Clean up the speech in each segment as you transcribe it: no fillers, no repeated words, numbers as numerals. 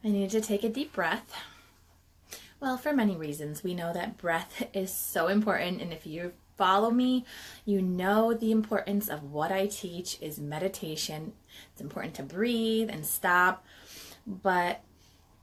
I needed to take a deep breath. Well, for many reasons. We know that breath is so important, and if you follow me, you know the importance of what I teach is meditation. It's important to breathe and stop. But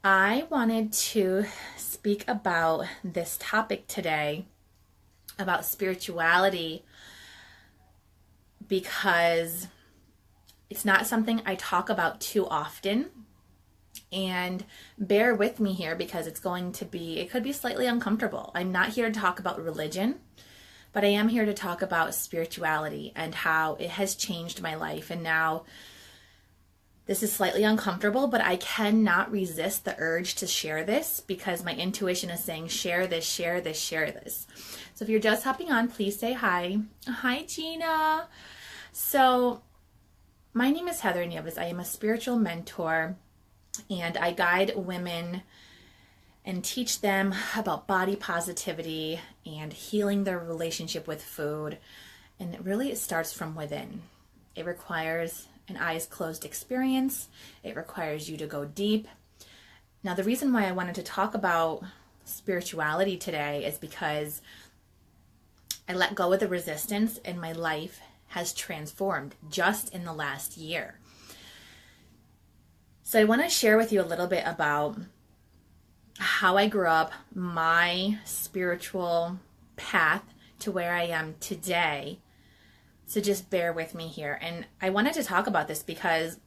I wanted to speak about this topic today, about spirituality, because it's not something I talk about too often. And bear with me here because it could be slightly uncomfortable. I'm not here to talk about religion, but I am here to talk about spirituality and how it has changed my life. And now this is slightly uncomfortable, but I cannot resist the urge to share this because my intuition is saying, share this, share this, share this. So if you're just hopping on, please say hi. Hi, Gina. So my name is Heather Nieves. I am a spiritual mentor, and I guide women and teach them about body positivity and healing their relationship with food. And it starts from within. It requires an eyes closed experience. It requires you to go deep. Now, the reason why I wanted to talk about spirituality today is because I let go of the resistance and my life has transformed just in the last year. So I want to share with you a little bit about how I grew up, my spiritual path to where I am today. So just bear with me here. And I wanted to talk about this because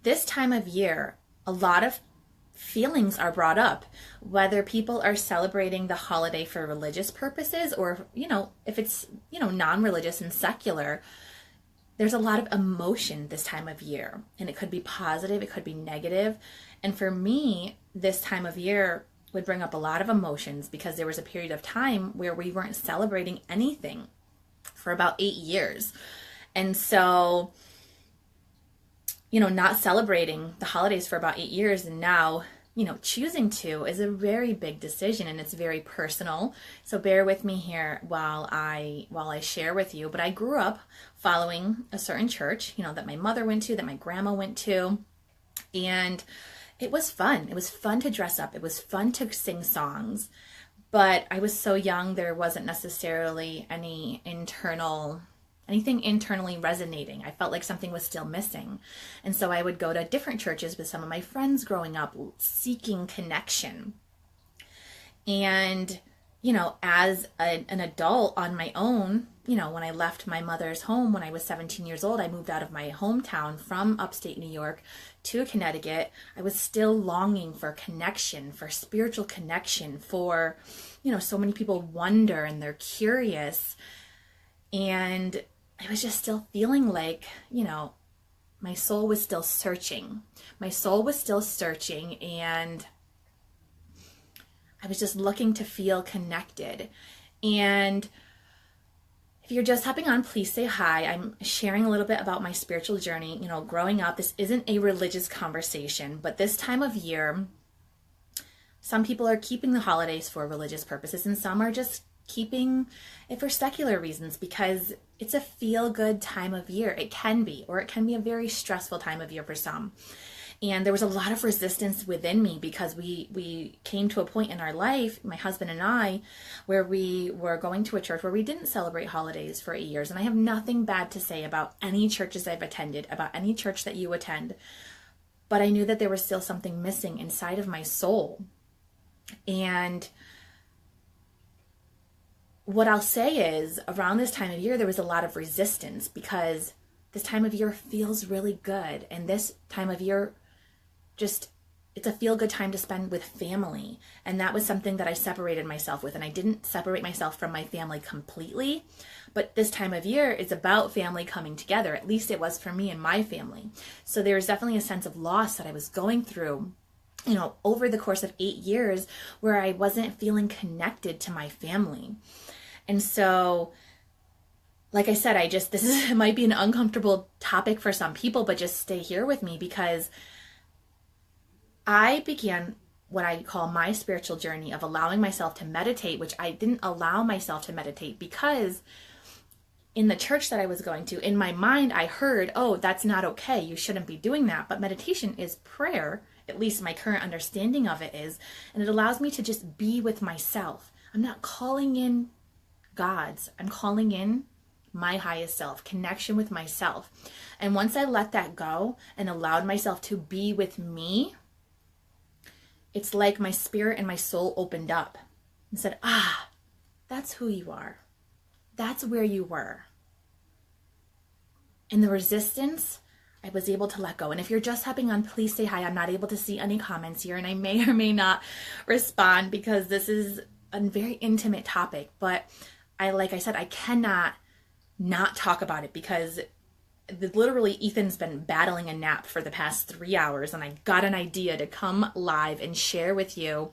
this time of year, a lot of feelings are brought up, whether people are celebrating the holiday for religious purposes or, if it's, non-religious and secular. There's a lot of emotion this time of year, and it could be positive, it could be negative. And for me, this time of year would bring up a lot of emotions because there was a period of time where we weren't celebrating anything for about 8 years. And so, not celebrating the holidays for about 8 years, and now, choosing to is a very big decision, and it's very personal. So bear with me here while I share with you. But I grew up following a certain church, that my mother went to, that my grandma went to, and it was fun. It was fun to dress up. It was fun to sing songs. But I was so young, there wasn't necessarily anything internally resonating. I felt like something was still missing. And so I would go to different churches with some of my friends growing up, seeking connection. And, as an adult on my own, when I left my mother's home when I was 17 years old, I moved out of my hometown from upstate New York to Connecticut. I was still longing for connection, for spiritual connection, for, so many people wonder and they're curious. And I was just still feeling like, my soul was still searching. My soul was still searching, and I was just looking to feel connected. And if you're just hopping on, please say hi. I'm sharing a little bit about my spiritual journey. Growing up, this isn't a religious conversation, but this time of year, some people are keeping the holidays for religious purposes, and some are just keeping it for secular reasons because it's a feel-good time of year. It can be, or it can be a very stressful time of year for some. And there was a lot of resistance within me because we came to a point in our life, my husband and I, where we were going to a church where we didn't celebrate holidays for 8 years. And I have nothing bad to say about any churches I've attended, about any church that you attend. But I knew that there was still something missing inside of my soul. And what I'll say is, around this time of year, there was a lot of resistance because this time of year feels really good. And this time of year, it's a feel-good time to spend with family. And that was something that I separated myself with. And I didn't separate myself from my family completely. But this time of year is about family coming together. At least it was for me and my family. So there was definitely a sense of loss that I was going through, over the course of 8 years where I wasn't feeling connected to my family. And so, like I said, it might be an uncomfortable topic for some people, but just stay here with me because I began what I call my spiritual journey of allowing myself to meditate, which I didn't allow myself to meditate because in the church that I was going to, in my mind, I heard, oh, that's not okay. You shouldn't be doing that. But meditation is prayer at least my current understanding of it is. And it allows me to just be with myself. I'm not calling in gods. I'm calling in my highest self, connection with myself. And once I let that go and allowed myself to be with me, it's like my spirit and my soul opened up and said, that's who you are. That's where you were. And the resistance, I was able to let go. And if you're just hopping on, please say hi. I'm not able to see any comments here, and I may or may not respond because this is a very intimate topic. But like I said, I cannot not talk about it because literally Ethan's been battling a nap for the past 3 hours, and I got an idea to come live and share with you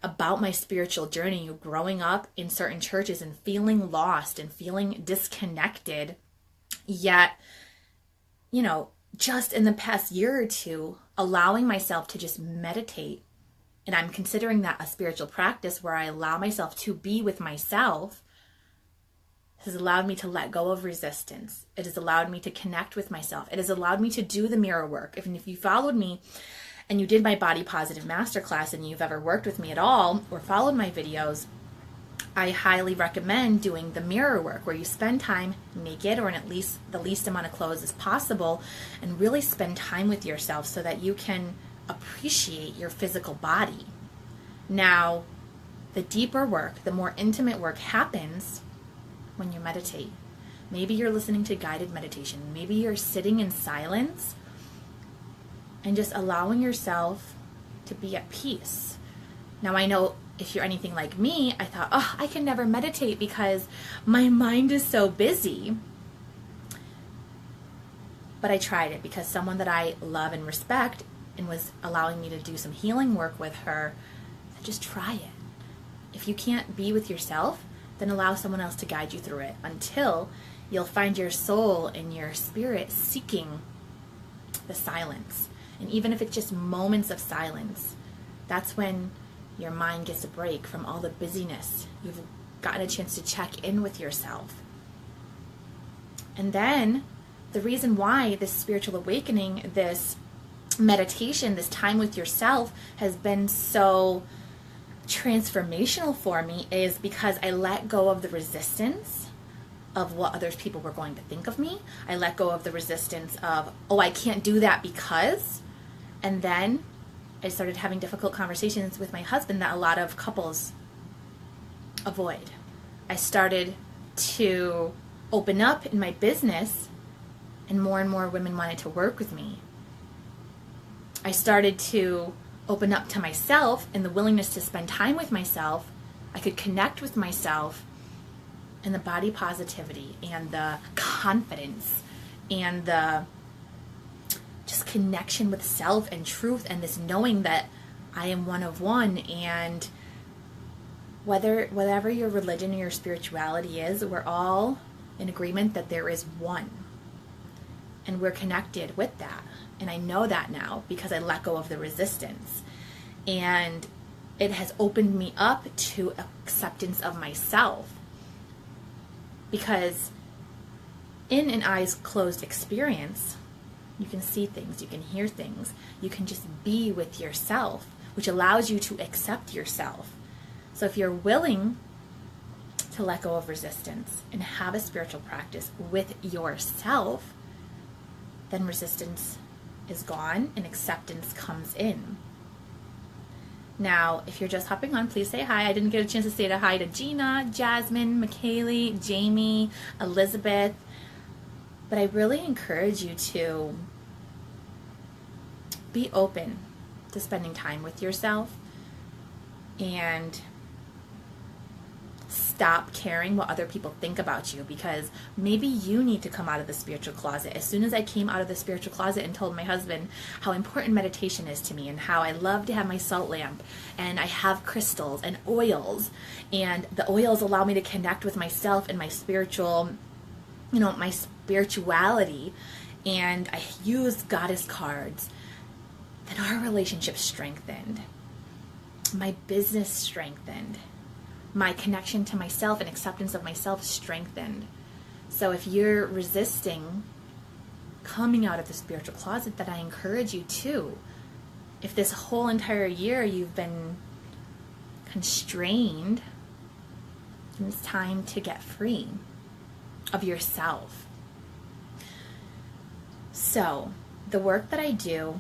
about my spiritual journey, growing up in certain churches and feeling lost and feeling disconnected. Yet, just in the past year or two, allowing myself to just meditate, and I'm considering that a spiritual practice where I allow myself to be with myself, has allowed me to let go of resistance. It has allowed me to connect with myself. It has allowed me to do the mirror work. If you followed me and you did my Body Positive Masterclass and you've ever worked with me at all or followed my videos, I highly recommend doing the mirror work where you spend time naked or in at least the least amount of clothes as possible and really spend time with yourself so that you can appreciate your physical body. Now, the deeper work, the more intimate work happens when you meditate. Maybe you're listening to guided meditation. Maybe you're sitting in silence and just allowing yourself to be at peace. Now, I know if you're anything like me, I thought, I can never meditate because my mind is so busy. But I tried it because someone that I love and respect and was allowing me to do some healing work with her, said, just try it. If you can't be with yourself, then allow someone else to guide you through it until you'll find your soul and your spirit seeking the silence. And even if it's just moments of silence, that's when your mind gets a break from all the busyness. You've gotten a chance to check in with yourself. And then the reason why this spiritual awakening, this meditation, this time with yourself has been so transformational for me is because I let go of the resistance of what other people were going to think of me. I let go of the resistance of, I can't do that because. And then I started having difficult conversations with my husband that a lot of couples avoid. I started to open up in my business, and more women wanted to work with me. I started to open up to myself and the willingness to spend time with myself. I could connect with myself, and the body positivity and the confidence and the just connection with self and truth, and this knowing that I am one of one. And whatever your religion or your spirituality is, we're all in agreement that there is one, and we're connected with that. And I know that now because I let go of the resistance, and it has opened me up to acceptance of myself. Because in an eyes closed experience, you can see things, you can hear things, you can just be with yourself, which allows you to accept yourself. So if you're willing to let go of resistance and have a spiritual practice with yourself, then resistance is gone and acceptance comes in. Now, if you're just hopping on, please say hi. I didn't get a chance to say hi to Gina, Jasmine, McKaylee, Jamie, Elizabeth. But I really encourage you to be open to spending time with yourself and stop caring what other people think about you, because maybe you need to come out of the spiritual closet. As soon as I came out of the spiritual closet and told my husband how important meditation is to me and how I love to have my salt lamp and I have crystals and oils, and the oils allow me to connect with myself and my spiritual, my spirituality, and I use goddess cards, then our relationship strengthened. My business strengthened. My connection to myself and acceptance of myself strengthened. So if you're resisting coming out of the spiritual closet, then I encourage you to if this whole entire year you've been constrained, it's time to get free of yourself. So, the work that I do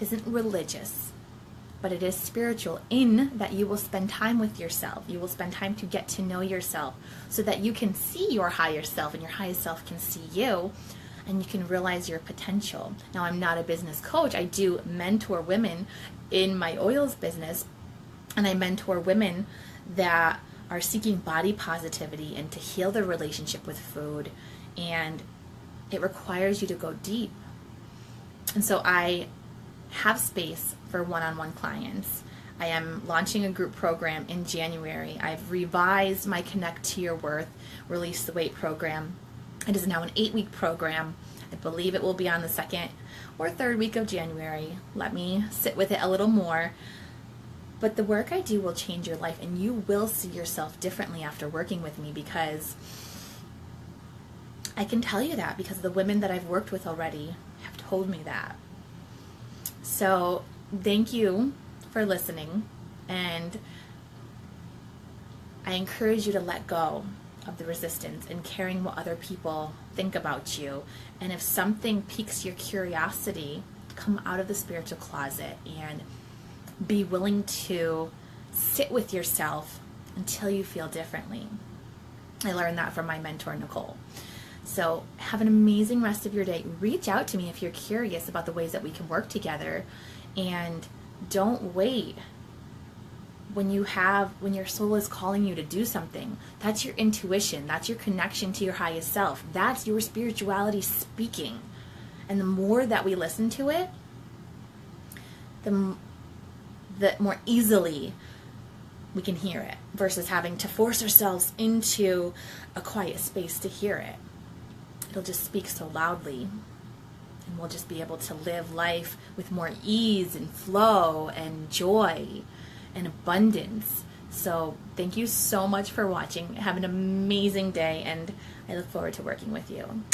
isn't religious, but it is spiritual, in that you will spend time with yourself. You will spend time to get to know yourself so that you can see your higher self and your highest self can see you, and you can realize your potential. Now, I'm not a business coach. I do mentor women in my oils business, and I mentor women that are seeking body positivity and to heal their relationship with food, and it requires you to go deep. And so I have space for one-on-one clients. I am launching a group program in January. I've revised my Connect to Your Worth, Release the Weight program. It is now an 8-week program. I believe it will be on the 2nd or 3rd week of January. Let me sit with it a little more. But the work I do will change your life, and you will see yourself differently after working with me, because I can tell you that because the women that I've worked with already have told me that. So thank you for listening, and I encourage you to let go of the resistance and caring what other people think about you. And if something piques your curiosity, come out of the spiritual closet and be willing to sit with yourself until you feel differently. I learned that from my mentor, Nicole. So have an amazing rest of your day. Reach out to me if you're curious about the ways that we can work together, and don't wait when your soul is calling you to do something. That's your intuition. That's your connection to your highest self. That's your spirituality speaking. And the more that we listen to it, the more easily we can hear it, versus having to force ourselves into a quiet space to hear it. It'll just speak so loudly, and we'll just be able to live life with more ease and flow and joy and abundance. So thank you so much for watching. Have an amazing day, and I look forward to working with you.